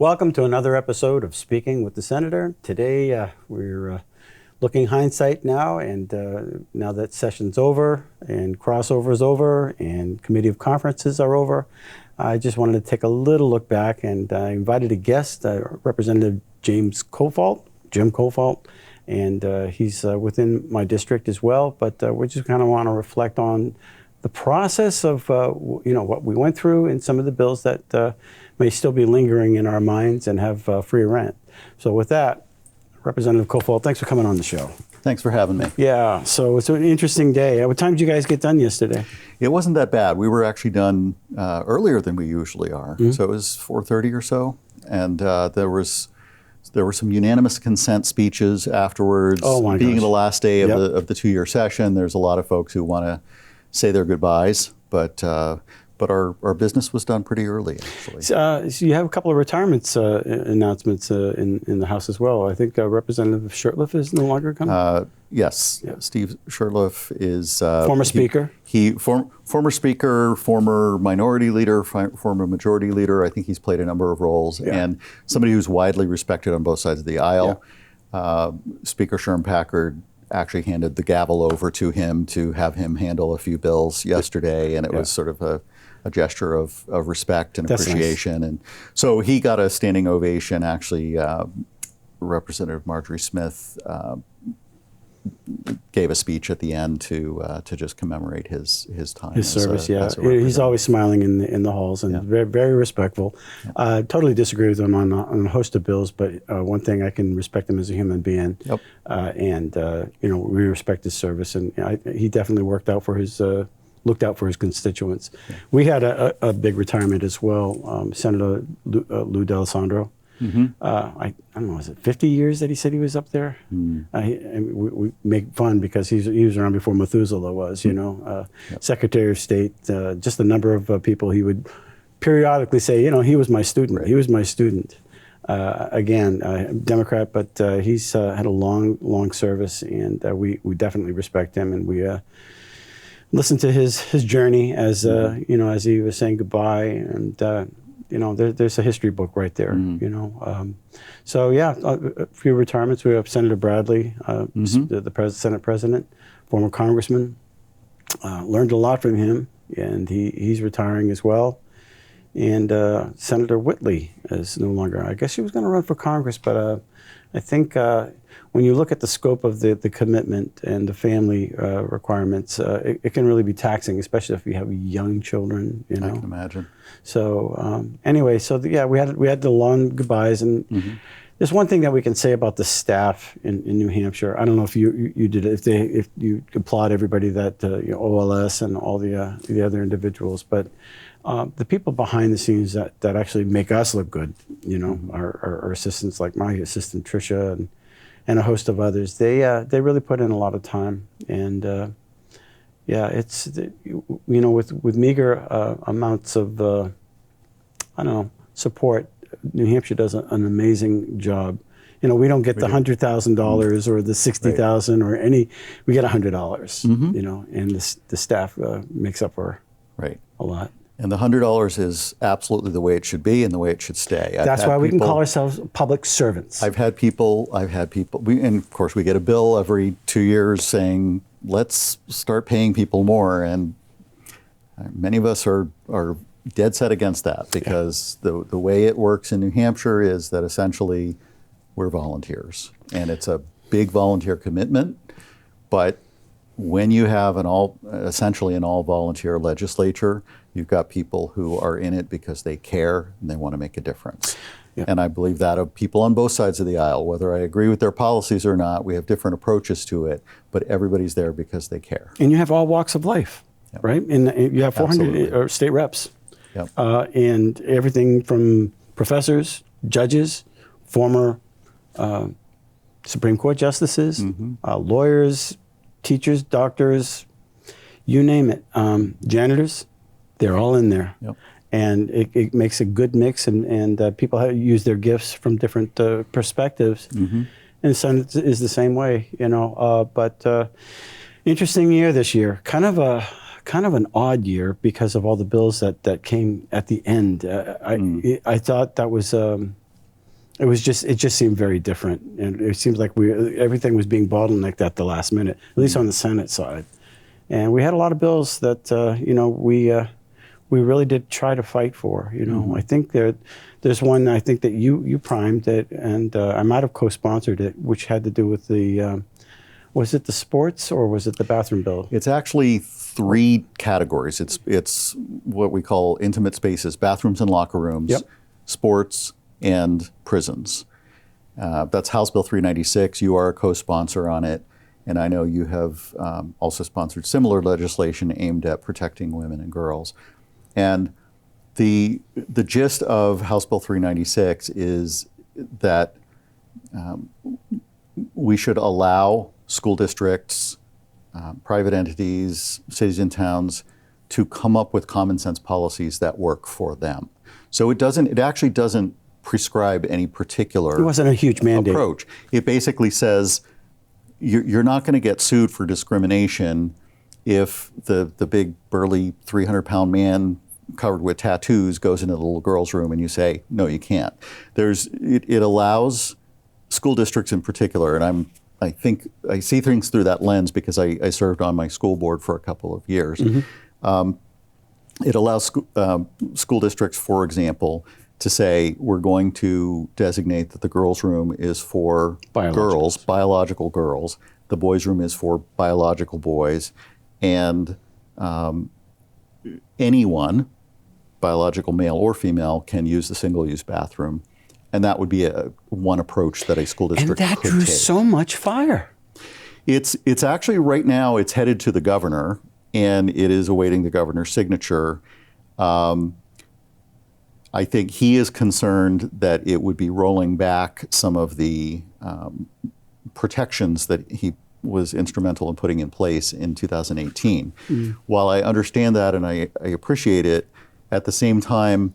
Welcome to another episode of Speaking with the Senator. Today we're looking hindsight now, and now that session's over and crossover's over and committee of conferences are over, I just wanted to take a little look back, and I invited a guest, Representative Jim Kofalt, and he's within my district as well, but we just kind of want to reflect on the process of what we went through and some of the bills that may still be lingering in our minds and have free rent. So with that, Representative Kofalt, thanks for coming on the show. Thanks for having me. Yeah, so it's an interesting day. What time did you guys get done yesterday? It wasn't that bad. We were actually done earlier than we usually are. Mm-hmm. So it was 4:30 or so, and there were some unanimous consent speeches afterwards. Oh my Being gosh. the last day of the 2-year session, there's a lot of folks who want to say their goodbyes, but our business was done pretty early, actually. So you have a couple of retirements announcements in the House as well. I think Representative Shurtleff is no longer coming. Yes, yeah. Steve Shurtleff is former Speaker. Former Speaker, former Minority Leader, former Majority Leader. I think he's played a number of roles, and somebody who's widely respected on both sides of the aisle. Yeah. Speaker Sherm Packard actually handed the gavel over to him to have him handle a few bills yesterday, and it was sort of a gesture of respect and appreciation. Nice. And so he got a standing ovation. Actually, Representative Marjorie Smith gave a speech at the end to just commemorate his time. His service, he's always smiling in the halls and very, very respectful. Yeah. Totally disagree with him on a host of bills, but one thing, I can respect him as a human being. Yep. And we respect his service, and he definitely looked out for his constituents. Yeah. We had a big retirement as well. Senator Lou D'Alessandro. Mm-hmm. I don't know, was it 50 years that he said he was up there? We make fun because he was around before Methuselah was, Secretary of State, just the number of people he would periodically say, he was my student. Right. He was my student. Again, Democrat, but he's had a long service, and we definitely respect him, and we listen to his journey as as he was saying goodbye, and there's a history book right there. So a few retirements. We have Senator Bradley, the Senate President, former Congressman. Learned a lot from him, and he's retiring as well. And Senator Whitley is no longer. I guess she was going to run for Congress, but I think when you look at the scope of the commitment and the family requirements, it can really be taxing, especially if you have young children. I can imagine. So anyway, we had the long goodbyes, and there's one thing that we can say about the staff in New Hampshire. I don't know if you did it, if you applaud everybody that OLS and all the other individuals, but the people behind the scenes that actually make us look good, our assistants, like my assistant Tricia and a host of others, they really put in a lot of time, and it's with meager amounts of support, New Hampshire does an amazing job. We don't get the $100,000 or the $60,000 or any. We get $100. And the staff makes up for a lot. And the $100 is absolutely the way it should be and the way it should stay. That's why we can call ourselves public servants. I've had people, and of course we get a bill every 2 years saying, let's start paying people more. And many of us are dead set against that, because the way it works in New Hampshire is that essentially we're volunteers. And it's a big volunteer commitment, but when you have essentially an all-volunteer legislature, you've got people who are in it because they care and they want to make a difference. Yeah. And I believe that of people on both sides of the aisle, whether I agree with their policies or not, we have different approaches to it, but everybody's there because they care. And you have all walks of life, right? And you have 400 state reps, and everything from professors, judges, former Supreme Court justices, lawyers, teachers, doctors, you name it, janitors, they're all in there. Yep. And it makes a good mix, and people use their gifts from different perspectives. And Senate is the same way, but interesting year this year. Kind of an odd year because of all the bills that came at the end. I thought that was It just seemed very different, and it seems like everything was being bottlenecked at the last minute, at least on the Senate side. And we had a lot of bills that we really did try to fight for. I think there's one I think that you primed it, and I might have co-sponsored it, which had to do with the was it the sports or was it the bathroom bill? It's actually 3 categories. It's what we call intimate spaces: bathrooms and locker rooms, Yep. sports, and prisons. That's House Bill 396. You are a co-sponsor on it, and I know you have also sponsored similar legislation aimed at protecting women and girls. And the gist of House Bill 396 is that we should allow school districts, private entities, cities and towns to come up with common sense policies that work for them. So it actually doesn't prescribe any particular It wasn't a huge mandate. approach. It basically says you're not going to get sued for discrimination if the big burly 300-pound man covered with tattoos goes into the little girl's room and you say, no, you can't. It allows school districts in particular, and I think I see things through that lens because I served on my school board for a couple of years. It allows school districts, for example, to say we're going to designate that the girls' room is for girls, biological girls. The boys' room is for biological boys, and anyone, biological male or female, can use the single-use bathroom. And that would be one approach that a school district could take. And that drew so much fire. It's actually right now it's headed to the governor, and it is awaiting the governor's signature. I think he is concerned that it would be rolling back some of the protections that he was instrumental in putting in place in 2018. While I understand that and I appreciate it, at the same time,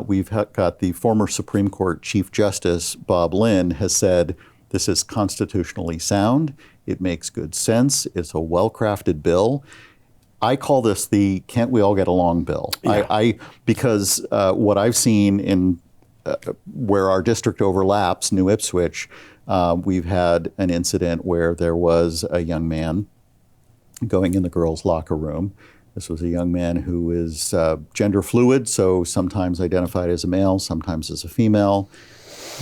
we've got the former Supreme Court Chief Justice, Bob Lynn, has said this is constitutionally sound. It makes good sense. It's a well-crafted bill. I call this the "can't we all get along" bill. Yeah. Because what I've seen in where our district overlaps, New Ipswich, we've had an incident where there was a young man going in the girls' locker room. This was a young man who is gender fluid, so sometimes identified as a male, sometimes as a female,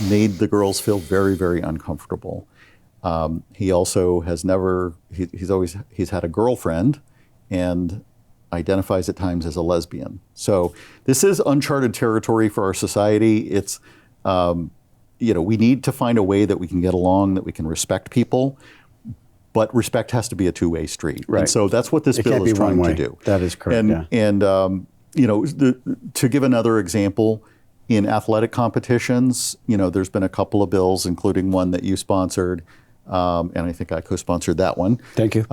made the girls feel very, very uncomfortable. He also has he's had a girlfriend and identifies at times as a lesbian. So this is uncharted territory for our society. It's, we need to find a way that we can get along, that we can respect people. But respect has to be a two-way street. Right. And so that's what this bill is trying to do. That is correct. And to give another example, in athletic competitions, there's been a couple of bills, including one that you sponsored, and I think I co-sponsored that one. Thank you.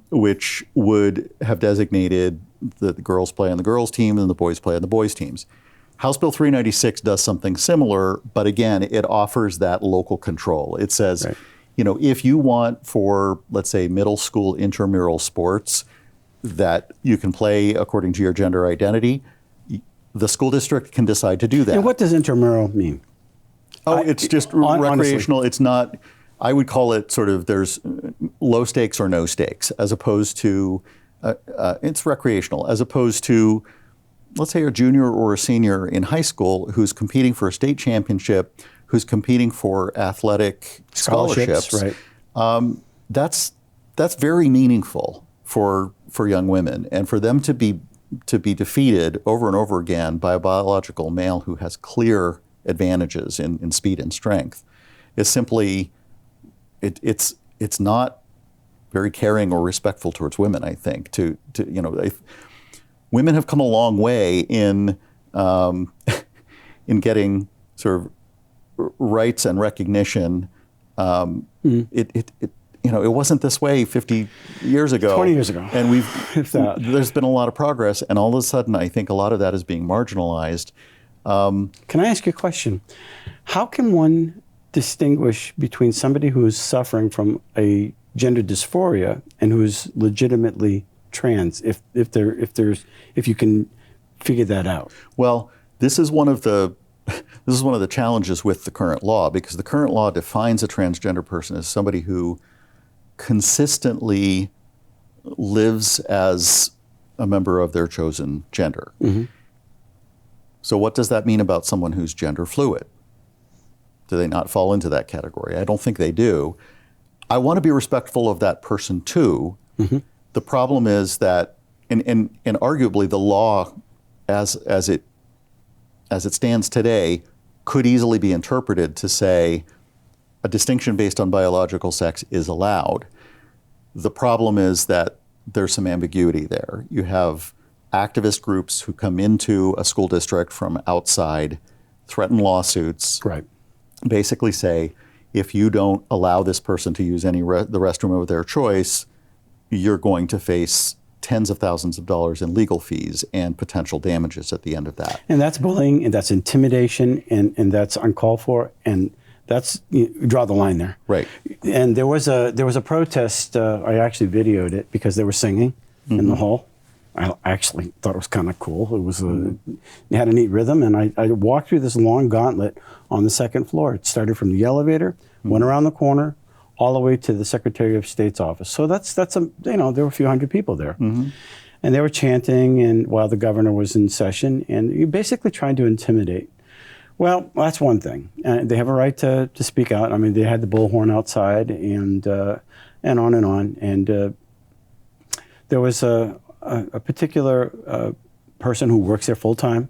Which would have designated the girls play on the girls' team and the boys play on the boys' teams. House Bill 396 does something similar, but again, it offers that local control. It says, right, if you want for, let's say, middle school intramural sports that you can play according to your gender identity, the school district can decide to do that. And what does intramural mean? It's just recreational. Honestly. It's not, I would call it sort of, there's low stakes or no stakes, as opposed to, it's recreational, as opposed to, let's say, a junior or a senior in high school who's competing for a state championship, who's competing for athletic scholarships. Right. That's very meaningful for young women, and for them to be defeated over and over again by a biological male who has clear advantages in speed and strength is simply, it's not very caring or respectful towards women. I think women have come a long way in getting sort of rights and recognition. It wasn't this way 50 years ago. 20 years ago. And there's been a lot of progress, and all of a sudden I think a lot of that is being marginalized. Can I ask you a question? How can one distinguish between somebody who is suffering from a gender dysphoria and who's legitimately trans, if you can figure that out? Well, this is one of the this is one of the challenges with the current law, because the current law defines a transgender person as somebody who consistently lives as a member of their chosen gender. Mm-hmm. So what does that mean about someone who's gender fluid? Do they not fall into that category? I don't think they do. I want to be respectful of that person too. Mm-hmm. The problem is that, and arguably the law as it stands today could easily be interpreted to say a distinction based on biological sex is allowed. The problem is that there's some ambiguity there. You have activist groups who come into a school district from outside, threaten lawsuits, Right. basically say, if you don't allow this person to use the restroom of their choice, you're going to face tens of thousands of dollars in legal fees and potential damages at the end of that. And that's bullying, and that's intimidation, and that's uncalled for, and that's, you draw the line there. Right. And there was a protest. I actually videoed it because they were singing in the hall. I actually thought it was kind of cool. It was it had a neat rhythm, and I walked through this long gauntlet on the second floor. It started from the elevator, went around the corner, all the way to the Secretary of State's office. So that's there were a few hundred people there. Mm-hmm. And they were chanting and while the governor was in session, and you basically trying to intimidate. Well, that's one thing. They have a right to speak out. I mean, they had the bullhorn outside and on and on. And there was a particular person who works there full time.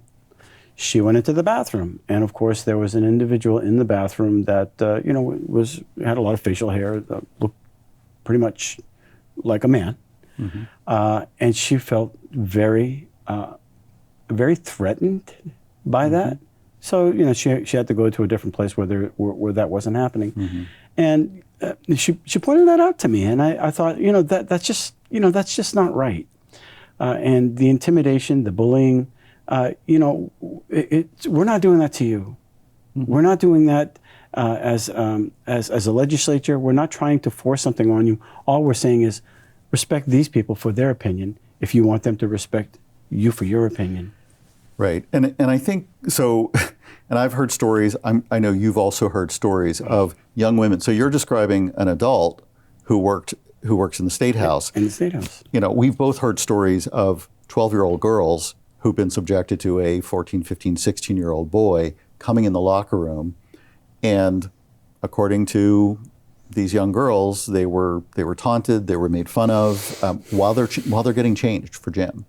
She went into the bathroom, and of course, there was an individual in the bathroom that had a lot of facial hair, looked pretty much like a man, and she felt very, very threatened by that. So she had to go to a different place where that wasn't happening, and she pointed that out to me, and I thought that's just not right, and the intimidation, the bullying. We're not doing that to you. Mm-hmm. We're not doing that as a legislature. We're not trying to force something on you. All we're saying is respect these people for their opinion if you want them to respect you for your opinion. Right. And I think so, and I've heard stories, I know you've also heard stories of young women. So you're describing an adult who works in the State House. In the State House. We've both heard stories of 12-year-old girls who've been subjected to a 14, 15, 16-year-old boy coming in the locker room. And according to these young girls, they were taunted, they were made fun of while they're getting changed for gym.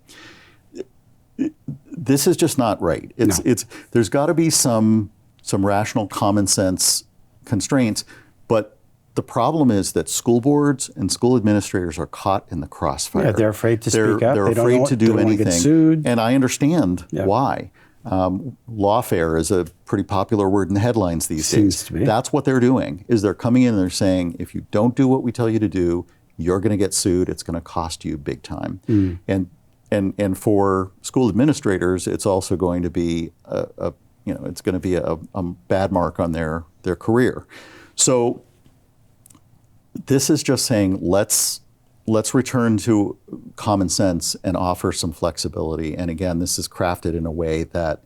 This is just not right. There's got to be some rational common sense constraints, but the problem is that school boards and school administrators are caught in the crossfire. Yeah, they're afraid to speak up. They're afraid to do anything. Get sued. And I understand why. Lawfare is a pretty popular word in the headlines these days. To be. That's what they're doing, is they're coming in and they're saying, if you don't do what we tell you to do, you're going to get sued. It's going to cost you big time. And for school administrators, it's also going to be a bad mark on their career. So this is just saying, let's return to common sense and offer some flexibility. And again, this is crafted in a way that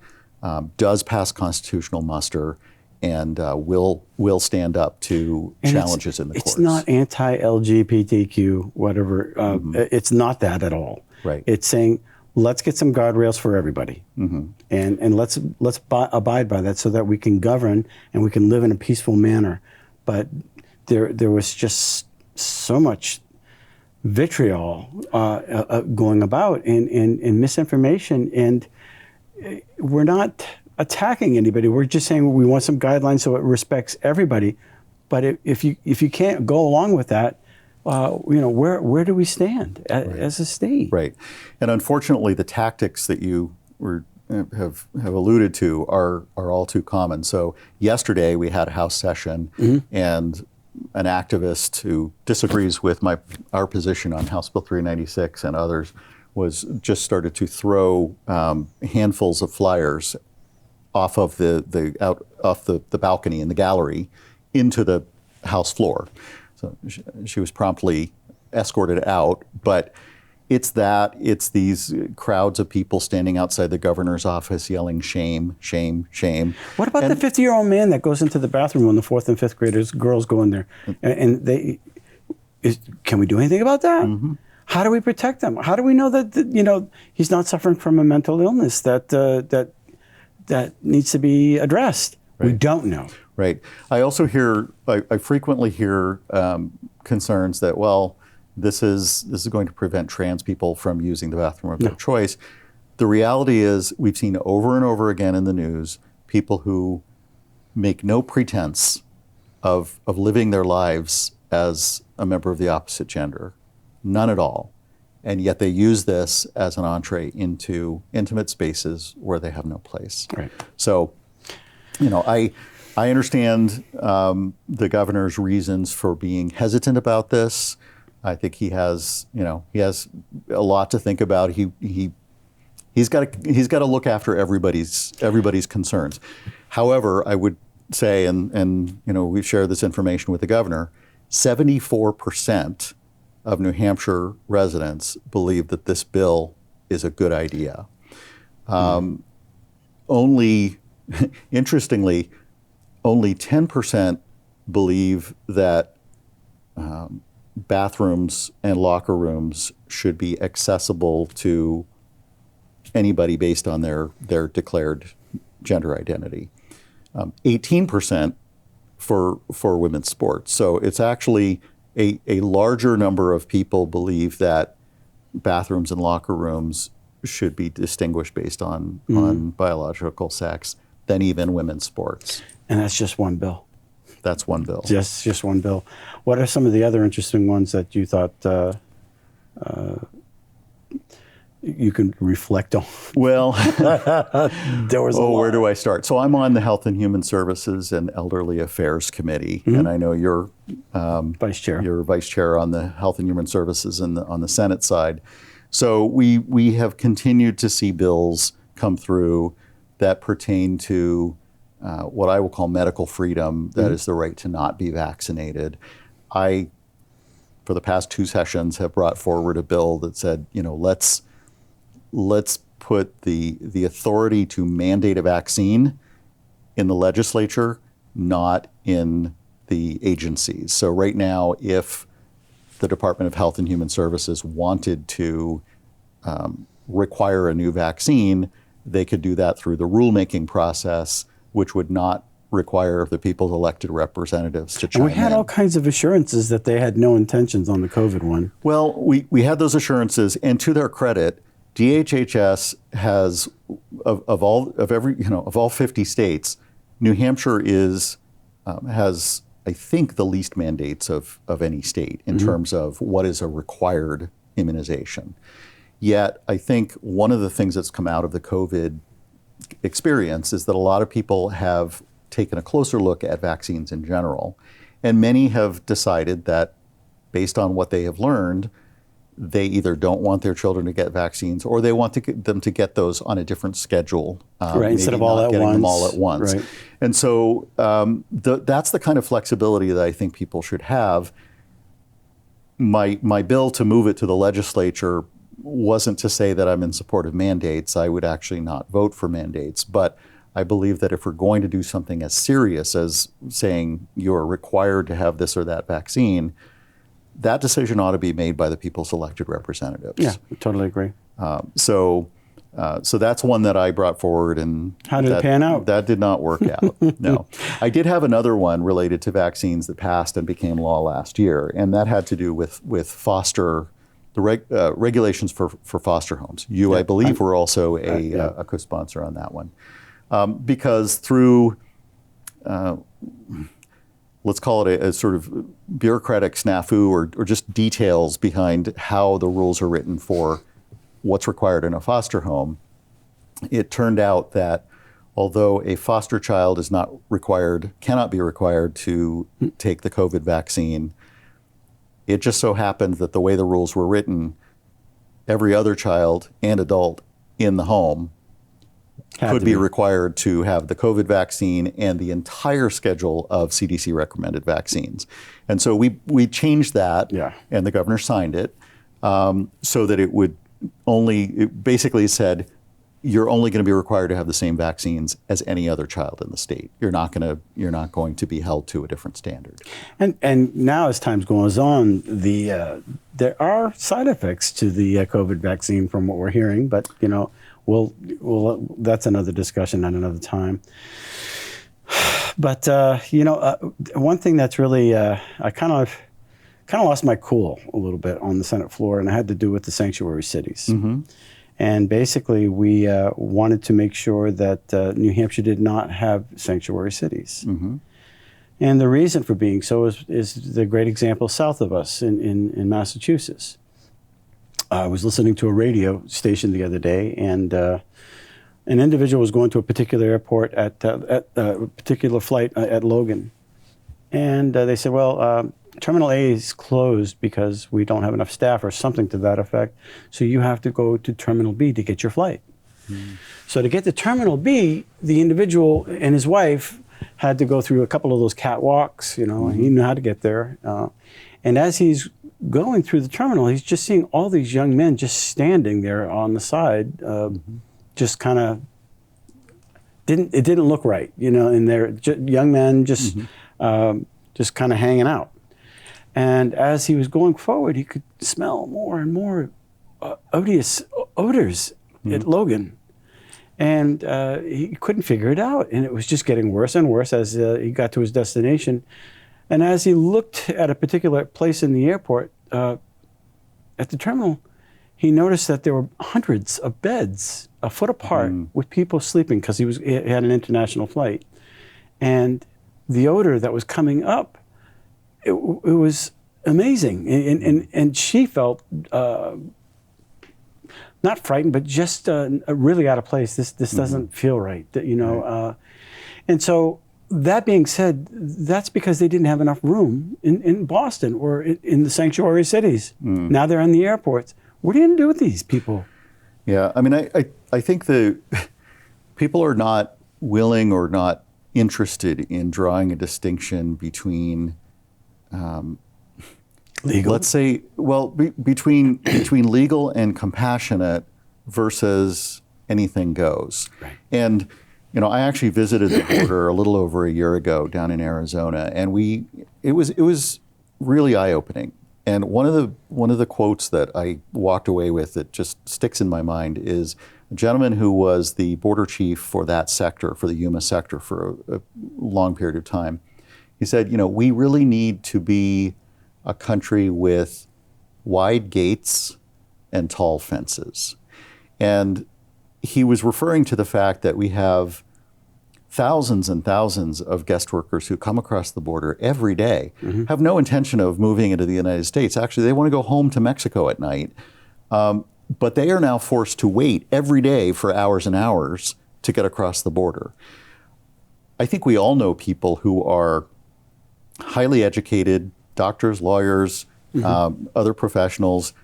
does pass constitutional muster and will stand up to challenges in the courts. It's not anti-LGBTQ, whatever. It's not that at all. Right. It's saying, let's get some guardrails for everybody, and let's abide by that so that we can govern and we can live in a peaceful manner. But there was just so much vitriol going about and misinformation, and we're not attacking anybody. We're just saying we want some guidelines so it respects everybody. But if you can't go along with that, where do we stand as a state? Right, and unfortunately, the tactics that you have alluded to are all too common. So yesterday we had a House session, and an activist who disagrees with our position on House Bill 396 and others was just started to throw handfuls of flyers off of the balcony in the gallery into the House floor. So she was promptly escorted out. But It's these crowds of people standing outside the governor's office yelling, shame, shame, shame. What about the 50-year-old man that goes into the bathroom when the 4th and 5th graders, girls go in there? And can we do anything about that? Mm-hmm. How do we protect them? How do we know that, he's not suffering from a mental illness that needs to be addressed? Right. We don't know. Right. I also I frequently hear concerns that, this is going to prevent trans people from using the bathroom of their choice. The reality is we've seen over and over again in the news people who make no pretense of living their lives as a member of the opposite gender, none at all. And yet they use this as an entree into intimate spaces where they have no place. Right. So, I understand the governor's reasons for being hesitant about this. I think he has a lot to think about. He's got to look after everybody's concerns. However, I would say, and we've shared this information with the governor, 74% of New Hampshire residents believe that this bill is a good idea. Interestingly, only 10% believe that bathrooms and locker rooms should be accessible to anybody based on their declared gender identity. 18% for women's sports. So it's actually a larger number of people believe that bathrooms and locker rooms should be distinguished based on biological sex than even women's sports. And that's just one bill. That's one bill. Just one bill. What are some of the other interesting ones that you thought you can reflect on? Well, there was a lot. Where do I start? So I'm on the Health and Human Services and Elderly Affairs Committee, and I know you're vice chair. You're vice chair on the Health and Human Services and on the Senate side. So we have continued to see bills come through that pertain to what I will call medical freedom, that is the right to not be vaccinated. I, for the past 2 sessions, have brought forward a bill that said, let's put the authority to mandate a vaccine in the legislature, not in the agencies. So right now, if the Department of Health and Human Services wanted to require a new vaccine, they could do that through the rulemaking process, which would not require the people's elected representatives to chime in. And we had all kinds of assurances that they had no intentions on the COVID one. Well, we had those assurances, and to their credit, DHHS has of all 50 states, New Hampshire has, I think, the least mandates of any state in terms of what is a required immunization. Yet, I think one of the things that's come out of the COVID experience is that a lot of people have taken a closer look at vaccines in general, and many have decided that based on what they have learned, they either don't want their children to get vaccines or they want them to get those on a different schedule. Right, instead of all at once. Them all at once. Right. And so that's the kind of flexibility that I think people should have. My bill to move it to the legislature wasn't to say that I'm in support of mandates. I would actually not vote for mandates. But I believe that if we're going to do something as serious as saying you're required to have this or that vaccine, that decision ought to be made by the people's elected representatives. Yeah, I totally agree. So that's one that I brought forward, and how did it pan out? That did not work out. No, I did have another one related to vaccines that passed and became law last year, and that had to do with foster. The regulations for foster homes. I believe, were also a co-sponsor on that one. Because through, let's call it a sort of bureaucratic snafu or just details behind how the rules are written for what's required in a foster home, it turned out that although a foster child cannot be required to take the COVID vaccine, it just so happened that the way the rules were written, every other child and adult in the home could be required to have the COVID vaccine and the entire schedule of CDC recommended vaccines. And so we changed that, and the governor signed it. so that it basically said, you're only going to be required to have the same vaccines as any other child in the state. You're not going to be held to a different standard. And now, as time goes on, there are side effects to the COVID vaccine, from what we're hearing. But that's another discussion at another time. But one thing that's really I kind of lost my cool a little bit on the Senate floor, and it had to do with the sanctuary cities. Mm-hmm. And basically, we wanted to make sure that New Hampshire did not have sanctuary cities. Mm-hmm. And the reason for being so is the great example south of us in Massachusetts. I was listening to a radio station the other day, and an individual was going to a particular airport at a particular flight at Logan. And they said, well, Terminal A is closed because we don't have enough staff or something to that effect. So you have to go to Terminal B to get your flight. Mm. So to get to Terminal B, the individual and his wife had to go through a couple of those catwalks, and he knew how to get there. And as he's going through the terminal, he's just seeing all these young men just standing there on the side, just kind of, it didn't look right, and they're young men just kind of hanging out. And as he was going forward, he could smell more and more odious odors at Logan. And he couldn't figure it out. And it was just getting worse and worse as he got to his destination. And as he looked at a particular place in the airport, at the terminal, he noticed that there were hundreds of beds a foot apart with people sleeping, because he had an international flight. And the odor that was coming up, it was amazing, and she felt not frightened, but just really out of place. This doesn't feel right, and so that being said, that's because they didn't have enough room in Boston or in the sanctuary cities. Now they're in the airports. What are you going to do with these people? Yeah, I mean, I think the people are not willing or not interested in drawing a distinction between legal? Let's say, between legal and compassionate versus anything goes. Right. And I actually visited the border a little over a year ago down in Arizona, and it was really eye-opening. And one of the quotes that I walked away with that just sticks in my mind is a gentleman who was the border chief for that sector, for the Yuma sector, for a long period of time. He said, we really need to be a country with wide gates and tall fences. And he was referring to the fact that we have thousands and thousands of guest workers who come across the border every day, have no intention of moving into the United States. Actually, they want to go home to Mexico at night. But they are now forced to wait every day for hours and hours to get across the border. I think we all know people who are highly educated, doctors, lawyers, other professionals,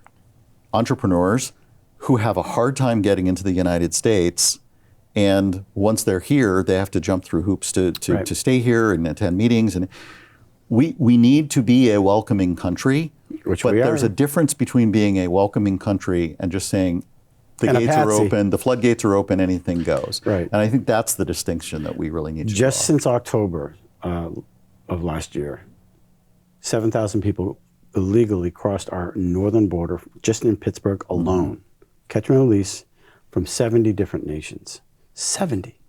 entrepreneurs, who have a hard time getting into the United States. And once they're here, they have to jump through hoops to stay here and attend meetings. And we need to be a welcoming country. Which but we are. There's a difference between being a welcoming country and just saying the gates are open, the floodgates are open, anything goes. Right. And I think that's the distinction that we really need to Just draw. since October of last year, 7,000 people illegally crossed our northern border, just in Pittsburgh alone, catch and release, from 70 different nations. 70.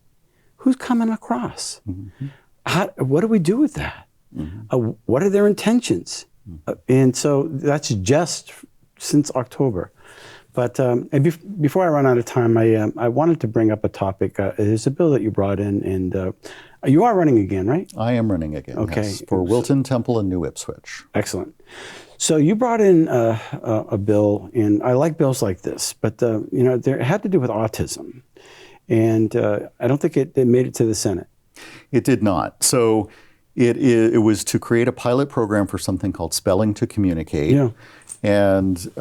Who's coming across? What do we do with that? What are their intentions? And so that's just since October. But before I run out of time, I wanted to bring up a topic. There's a bill that you brought in, and you are running again, right? I am running again, okay. Yes, for Wilton, Temple, and New Ipswich. Excellent. So you brought in a bill, and I like bills like this, but it had to do with autism. And I don't think it made it to the Senate. It did not. So it was to create a pilot program for something called Spelling to Communicate. Yeah. And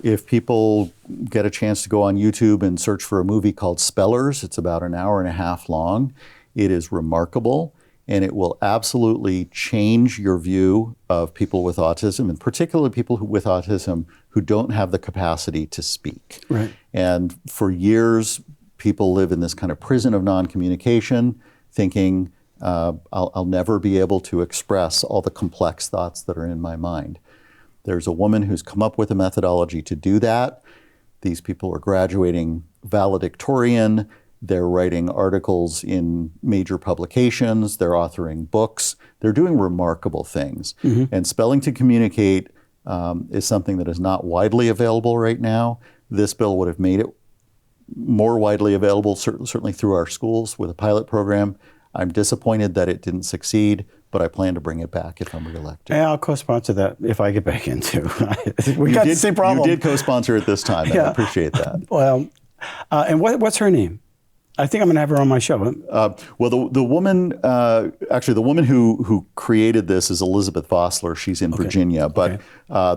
if people get a chance to go on YouTube and search for a movie called Spellers, it's about an hour and a half long. It is remarkable. and it will absolutely change your view of people with autism, and particularly people with autism who don't have the capacity to speak. Right. And for years, people live in this kind of prison of non-communication, thinking, I'll never be able to express all the complex thoughts that are in my mind. There's a woman who's come up with a methodology to do that. These people are graduating valedictorian. They're writing articles in major publications. They're authoring books. They're doing remarkable things. And Spelling to Communicate is something that is not widely available right now. This bill would have made it more widely available, certainly through our schools with a pilot program. I'm disappointed that it didn't succeed, but I plan to bring it back if I'm reelected. Yeah, I'll co-sponsor that if I get back into. We got the same problem. You did co-sponsor it this time, and I appreciate that. Well, and what's her name? I think I'm going to have her on my show. Well, the woman, actually, the woman who created this is Elizabeth Vossler. She's in Virginia, but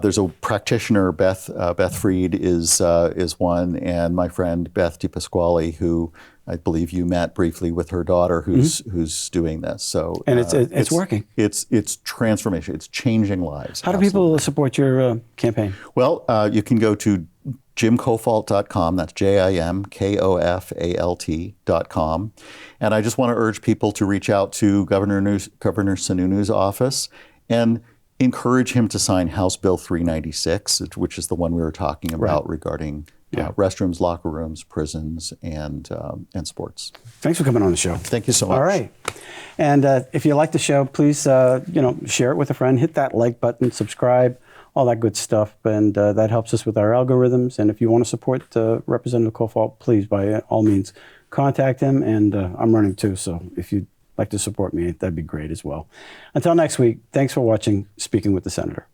there's a practitioner, Beth Fried is one, and my friend Beth DiPasquale, who I believe you met briefly with her daughter, who's doing this. So and it's working. It's transformation. It's changing lives. How do people support your campaign? Well, you can go to jimkofalt.com. That's JIMKOFALT.com. And I just want to urge people to reach out to Governor Sununu's office and encourage him to sign House Bill 396, which is the one we were talking about regarding restrooms, locker rooms, prisons, and sports. Thanks for coming on the show. Thank you so much. All right. And if you like the show, please share it with a friend. Hit that like button, subscribe, all that good stuff, and that helps us with our algorithms. And if you want to support Representative Kofalt, please, by all means, contact him. And I'm running too, so if you'd like to support me, that'd be great as well. Until next week, thanks for watching Speaking with the Senator.